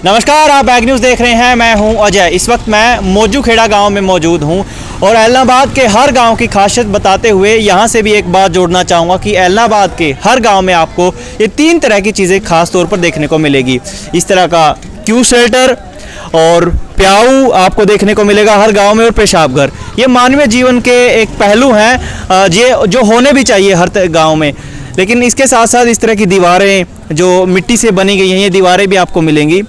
नमस्कार, आप bag news देख रहे हैं। मैं हूं अजय। इस वक्त मैं मौजूखेड़ा गांव में मौजूद हूं और ऐलनाबाद के हर गांव की खासियत बताते हुए यहां से भी एक बात जोड़ना चाहूँगा कि ऐलनाबाद के हर गांव में आपको ये 3 तरह की चीज़ें खास तौर पर देखने को मिलेगी। इस तरह का क्यू शेल्टर और प्याऊ आपको देखने को मिलेगा हर गांव में, और पेशाब घर। ये मानवीय जीवन के एक पहलू हैं ये जो होने भी चाहिए हर गाँव में। लेकिन इसके साथ साथ इस तरह की दीवारें जो मिट्टी से बनी गई हैं, ये दीवारें भी आपको मिलेंगी।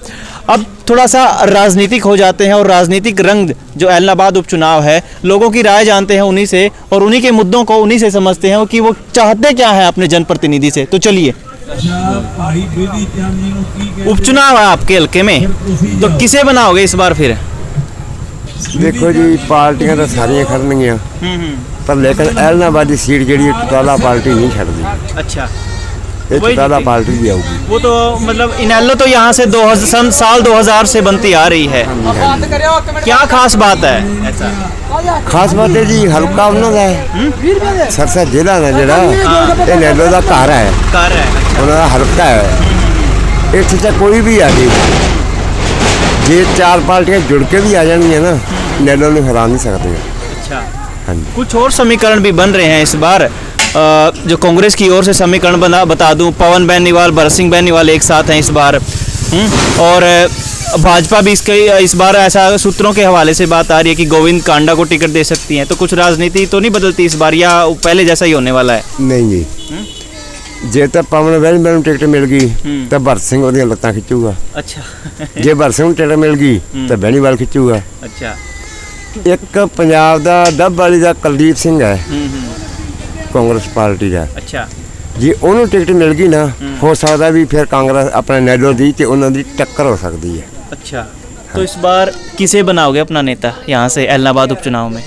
अब थोड़ा सा राजनीतिक हो जाते हैं और राजनीतिक रंग जो ऐलनाबाद उपचुनाव है, लोगों की राय जानते हैं उन्हीं से और उन्हीं के मुद्दों को उन्हीं से समझते हैं कि वो चाहते क्या है अपने जनप्रतिनिधि से। तो चलिए, उपचुनाव है आपके हल्के में, तो किसे बनाओगे इस बार फिर? देखो जी, पार्टियां तो सारियां खड़नगियां पर लेकिन ऐलनाबाद की सीट जी चौटाला पार्टी नहीं छड़ती। अच्छा, ये चौटाला पार्टी भी आऊगी। वो तो मतलब इनेलो तो यहाँ से साल 2000 से बनती आ रही है। क्या खास बात है ऐसा? खास बात है जी, हल्का उन्होंने है सरसा जिला ना जरा इनेलो का घर है उन्होंने हल्का है। इतने कोई भी आ गई जे 4 पार्टियां जुड़ के भी आ जाएंगी ना, इनेलो ने हरा नहीं सकते। अच्छा, कुछ और समीकरण भी बन रहे हैं इस बार। जो कांग्रेस की ओर से समीकरण बता दूं, पवन बेनीवाल, भरत सिंह बेनीवाल एक साथ हैं इस बार। और भाजपा भी इस बार ऐसा सूत्रों के हवाले से बात आ रही है कि गोविंद कांडा को टिकट दे सकती हैं। तो कुछ राजनीति तो नहीं बदलती इस बार, या पहले जैसा ही होने वाला है? नहीं जी, जे तो पवन बेनीवाल टिकट मिल गई तो भरत सिंह ओदियां लत्तां खिंचूगा। अच्छा जे भरत सिंह टिकट मिल गई तो बेनीवाल खिंचूगा। अच्छा, एक पंजाब का डब वाली का कुलदीप सिंह है कांग्रेस पार्टी का। अच्छा, जे उन्होंने टिकट मिल गई ना, हो सकता भी फिर कांग्रेस अपने नैलो दी ते उन्होंने टक्कर हो सकती है। अच्छा, तो इस बार किसे बनाओगे अपना नेता यहाँ से ऐलनाबाद उपचुनाव में?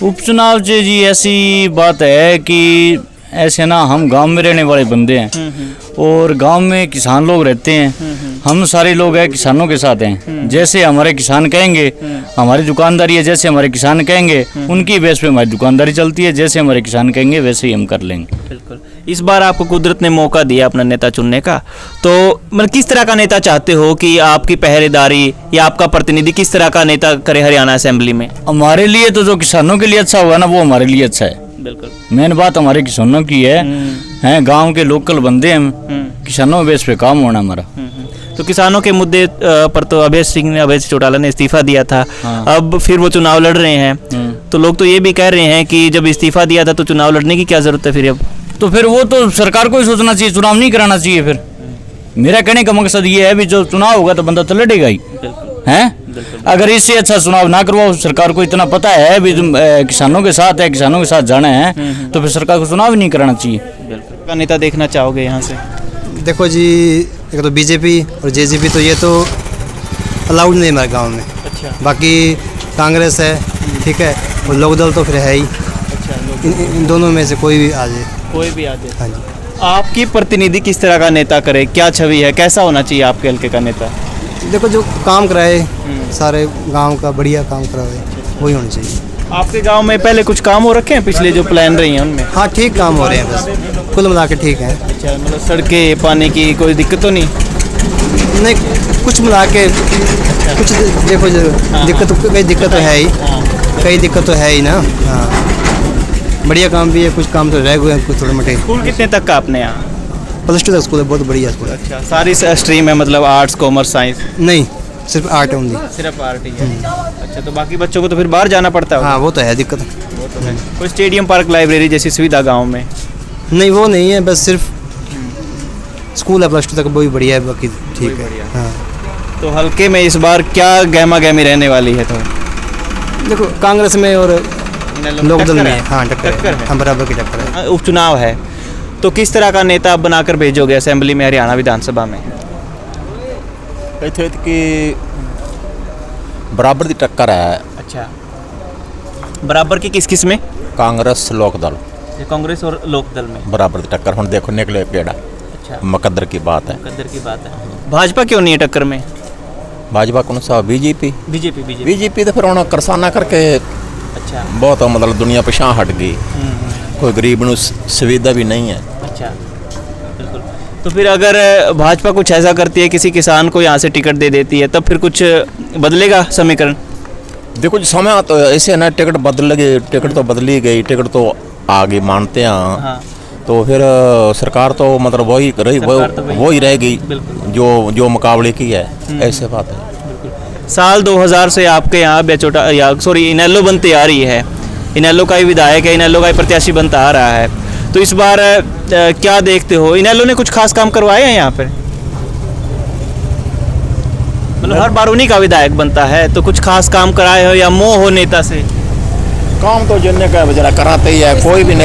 उपचुनाव जी ऐसी बात है कि ऐसे ना, हम गांव में रहने वाले बंदे हैं और गांव में किसान लोग रहते हैं। हम सारे लोग हैं किसानों के साथ हैं। जैसे हमारे किसान कहेंगे हमारी दुकानदारी है, जैसे हमारे किसान कहेंगे उनकी बेस पे हमारी दुकानदारी चलती है। जैसे हमारे किसान कहेंगे वैसे ही हम कर लेंगे। बिल्कुल। इस बार आपको कुदरत ने मौका दिया अपना नेता चुनने का, तो मतलब किस तरह का नेता चाहते हो कि आपकी पहरेदारी या आपका प्रतिनिधि किस तरह का नेता करे हरियाणा असेंबली में? हमारे लिए तो जो किसानों के लिए अच्छा होगा ना, वो हमारे लिए अच्छा है। बिल्कुल, मेन बात हमारे किसानों की है गांव के लोकल बंदे हम, किसानों बेस पे काम होना हमारा। तो किसानों के मुद्दे पर तो अभय चौटाला ने इस्तीफा दिया था। हाँ। अब फिर वो चुनाव लड़ रहे हैं, तो लोग तो ये भी कह रहे हैं कि जब इस्तीफा दिया था तो चुनाव लड़ने की क्या जरूरत है फिर? अब तो फिर वो तो सरकार को ही सोचना चाहिए, चुनाव नहीं कराना चाहिए। फिर मेरा कहने का मकसद ये है भी जो चुनाव होगा तो बंदा तो लड़ेगा ही हैं। अगर इससे अच्छा चुनाव ना करवाओ, सरकार को इतना पता है भी तुम किसानों के साथ है, किसानों के साथ जाना है, तो फिर सरकार को चुनाव ही नहीं कराना चाहिए। का नेता देखना चाहोगे यहाँ से? देखो जी, एक तो बीजेपी और जेजेपी तो ये तो अलाउड नहीं हमारे गांव में। अच्छा, बाकी कांग्रेस है, ठीक है, और लोकदल तो फिर है ही। अच्छा, इन दोनों में से कोई भी आ जाए। कोई भी आ जाए। हाँ जी। आपकी प्रतिनिधि किस तरह का नेता करे, क्या छवि है, कैसा होना चाहिए आपके हल्के का नेता? देखो, जो काम कराए सारे गांव का बढ़िया काम कराए, वही होना चाहिए। आपके गांव में पहले कुछ काम हो रखे हैं पिछले जो प्लान रही हैं उनमें? हाँ, ठीक काम हो रहे हैं, बस कुल मिला के ठीक है। अच्छा, मतलब सड़कें, पानी की कोई दिक्कत तो नहीं? नहीं, कुछ मिला के कुछ देखो, कई दिक्कत तो है ही, कई दिक्कत तो है ही ना। हाँ, बढ़िया काम भी है, कुछ काम तो रह गए हैं, कुछ थोड़े मोटे। स्कूल कितने तक का आपने यहाँ? +2 तक स्कूल है, बहुत बढ़िया स्कूल है। अच्छा, सारी स्ट्रीम है, मतलब आर्ट्स, कॉमर्स, साइंस? नहीं, सिर्फ आर्ट है ओनली। सिर्फ आर्ट ही है। अच्छा, तो बाकी बच्चों को तो फिर बाहर जाना पड़ता है? हाँ, वो तो है दिक्कत। वो तो है। कोई स्टेडियम, पार्क, लाइब्रेरी जैसी सुविधा गाँव में? नहीं, वो नहीं है, बस सिर्फ स्कूल है +2 तक, वो भी बढ़िया है, बाकी ठीक है। हाँ, तो हल्के में इस बार क्या गहमा गहमी रहने वाली है? तो देखो, कांग्रेस में और लोकदल में हाँ टक्कर है। हाँ, बराबर की टक्कर है। उपचुनाव है, तो किस तरह का नेता आप बनाकर भेजोगे असेंबली में, हरियाणा विधानसभा में? इतने कि बराबर की टक्कर है। अच्छा, बराबर की किस किस में? कांग्रेस लोकदल, कांग्रेस और लोकदल में बराबर की टक्कर। हम देखो निकले केड़ा। अच्छा, मुकद्दर की बात है। मुकद्दर की बात है। भाजपा क्यों नहीं है टक्कर में? भाजपा कौन सा? बीजेपी तो फिर उन्होंने करसाना करके। अच्छा, बहुत मतलब दुनिया पिछां हट गई, कोई गरीब ਨੂੰ सुविधा भी नहीं है। अच्छा, बिल्कुल। तो फिर अगर भाजपा कुछ ऐसा करती है, किसी किसान को यहाँ से टिकट दे देती है, तब फिर कुछ बदलेगा समीकरण? देखो जी समय तो ऐसे है ना, टिकट बदल गई, टिकट तो बदली गई, टिकट तो आगे मानते हैं। हाँ। तो फिर सरकार तो मतलब वही रही, वही रहेगी जो मुकाबले की है, ऐसे बात है। साल 2000 से आपके यहाँ बेचोटा इनेलो बनती आ रही है, इनेलो का ही विधायक है, इनेलो का ही प्रत्याशी बनता आ रहा है। तो इस बार क्या देखते हो, इनेलो ने कुछ खास काम करवाए हैं यहाँ पे? मतलब हर बार उन्हीं का विधायक बनता है, तो कुछ खास काम कराए हो या मोह हो नेता से? काम तो जिनने का बेचारा कराते ही है, कोई भी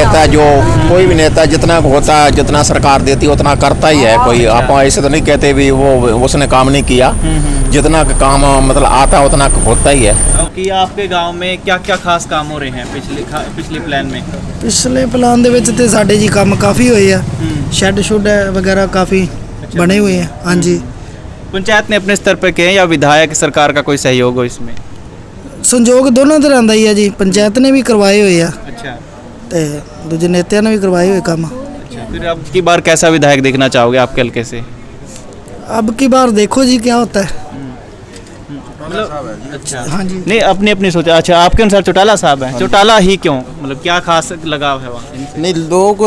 नेता जितना होता है, जितना सरकार देती है उतना करता ही है। कोई आप ऐसे तो नहीं कहते भी वो उसने काम नहीं किया, जितना काम मतलब आता है उतना होता ही है। कि आपके गांव में क्या क्या खास काम हो रहे हैं पिछले प्लान में? ਪਿਛਲੇ ਪਲਾਨ ਦੇ ਵਿੱਚ ਤੇ ਸਾਡੇ ਜੀ ਕੰਮ ਕਾਫੀ ਹੋਏ ਆ ਸ਼ੈੱਡ ਸ਼ੁੱਡ ਵਗੈਰਾ ਕਾਫੀ बने हुए हैं। हाँ जी, पंचायत ने अपने स्तर पर किए हैं या विधायक सरकार का कोई सहयोग हो इसमें? ਸੰਯੋਗ ਦੋਨਾਂ ਤਰ੍ਹਾਂ ਦਾ ਹੀ ਆ ਜੀ। ਪੰਚਾਇਤ ਨੇ ਵੀ ਕਰਵਾਏ ਹੋਏ ਆ अच्छा ਤੇ ਦੂਜੇ ਨੇਤਿਆਂ ਨੇ ਵੀ ਕਰਵਾਏ ਹੋਏ ਕੰਮ। अच्छा, फिर अब की बार कैसा विधायक देखना चाहोगे आपके हल्के से? अब की बार देखो जी क्या होता है। अच्छा, हाँ जी, नहीं अपनी अपनी सोचा। अच्छा, आपके अनुसार चौटाला साहब हैं? चौटाला ही क्यों, मतलब क्या खास लगाव है वहाँ? नहीं, लोग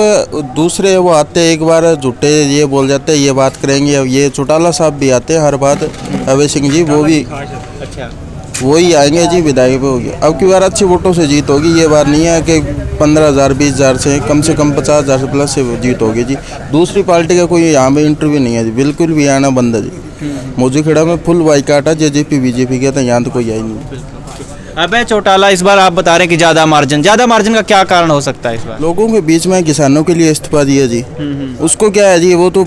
दूसरे वो आते एक बार झूठे ये बोल जाते हैं, ये बात करेंगे। अब ये चौटाला साहब भी आते हैं हर बात, अभय सिंह जी वो भी अच्छा, वही आएंगे जी विधायक पे होगी। अब की बार अच्छी वोटों से जीत होगी। ये बार नहीं है कि 15,000 20,000 से, कम 50,000 से प्लस से जीत होगी जी। दूसरी पार्टी का कोई यहाँ पे इंटरव्यू नहीं है जी, बिल्कुल भी आना बंद है जी। मौजूखेड़ा में फुल बाइकाट है, जेजेपी बीजेपी का, तो यहाँ तो कोई आई नहीं। अबे चौटाला, इस बार आप बता रहे हैं कि ज़्यादा मार्जिन का क्या कारण हो सकता है इस बार? लोगों के बीच में किसानों के लिए इस्तीफा दिया जी, उसको क्या है जी, वो तो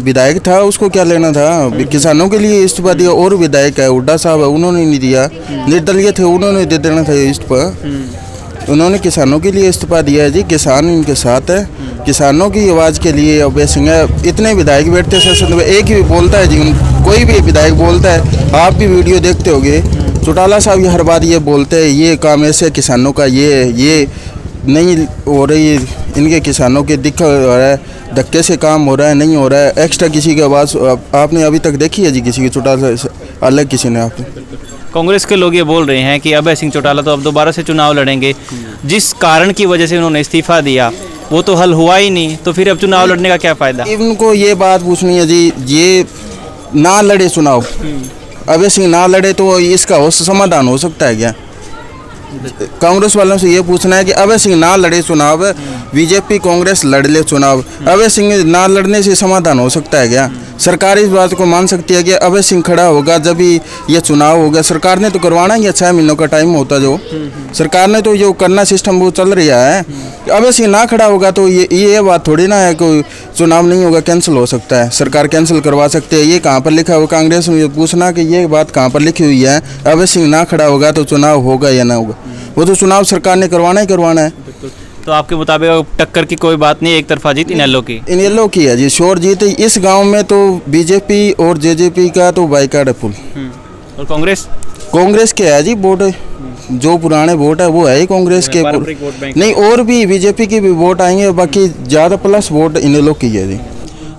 विधायक था, उसको क्या लेना था। किसानों के लिए इस्तीफा दिया, और विधायक है हुड्डा साहब है, उन्होंने नहीं दिया। निर्दलीय थे, उन्होंने दे देना था इस्तीफा। उन्होंने किसानों के लिए इस्तीफा दिया है जी। किसान इनके साथ है, किसानों की आवाज़ के लिए। अभय सिंह इतने विधायक बैठते संसद में, एक ही बोलता है जी, कोई भी विधायक बोलता है, आप भी वीडियो देखते होगे, चौटाला साहब ये हर बात ये बोलते हैं, ये काम ऐसे किसानों का ये नहीं हो रही, इनके किसानों के दिक्कत हो रहा है, धक्के से काम हो रहा है, नहीं हो रहा है। एक्स्ट्रा किसी की आवाज़ आपने अभी तक देखी है जी, किसी की चौटाला अलग किसी ने? आपने कांग्रेस के लोग ये बोल रहे हैं कि अभय सिंह चौटाला तो अब दोबारा से चुनाव लड़ेंगे, जिस कारण की वजह से उन्होंने इस्तीफा दिया वो तो हल हुआ ही नहीं, तो फिर अब चुनाव लड़ने का क्या फ़ायदा? इनको ये बात पूछनी है जी, ये ना लड़े चुनाव, अभय सिंह ना लड़े तो इसका हो समाधान हो सकता है क्या? कांग्रेस वालों से ये पूछना है कि अभय सिंह ना लड़े चुनाव, बीजेपी कांग्रेस लड़ ले चुनाव, अभय सिंह ना लड़ने से समाधान हो सकता है क्या? सरकार इस बात को मान सकती है कि अभय सिंह खड़ा होगा जब भी ये चुनाव होगा। सरकार ने तो करवाना ही है, 6 महीनों का टाइम होता जो सरकार ने तो जो करना सिस्टम वो चल रहा है। अभय सिंह ना खड़ा होगा तो ये बात थोड़ी ना है कोई चुनाव नहीं होगा, कैंसिल हो सकता है, सरकार कैंसिल करवा सकते हैं। ये कहाँ पर लिखा है? कांग्रेस में पूछना कि ये बात कहाँ पर लिखी हुई है, अभय सिंह ना खड़ा होगा तो चुनाव होगा या ना होगा? वो तो चुनाव सरकार ने करवाना ही करवाना है। तो आपके मुताबिक टक्कर की कोई बात नहीं, एक तरफा जीत इनेलो की? इनेलो की है जी, श्योर जीत। इस गांव में तो बीजेपी और जेजेपी का तो बाइकाट है फुल। और कांग्रेस के है जी वोट, जो पुराने वोट है वो है ही कांग्रेस के। नहीं, और भी बीजेपी की भी वोट आएंगे, बाकी ज़्यादा प्लस वोट इनेलो की है जी।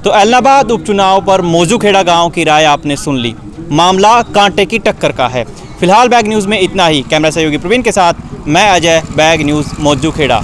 तो एलनाबाद उपचुनाव पर मौजूखेड़ा गांव की राय आपने सुन ली। मामला कांटे की टक्कर का है। फिलहाल बैग न्यूज़ में इतना ही। कैमरा सहयोगी प्रवीण के साथ मैं अजय, बैग न्यूज़ मौजूखेड़ा।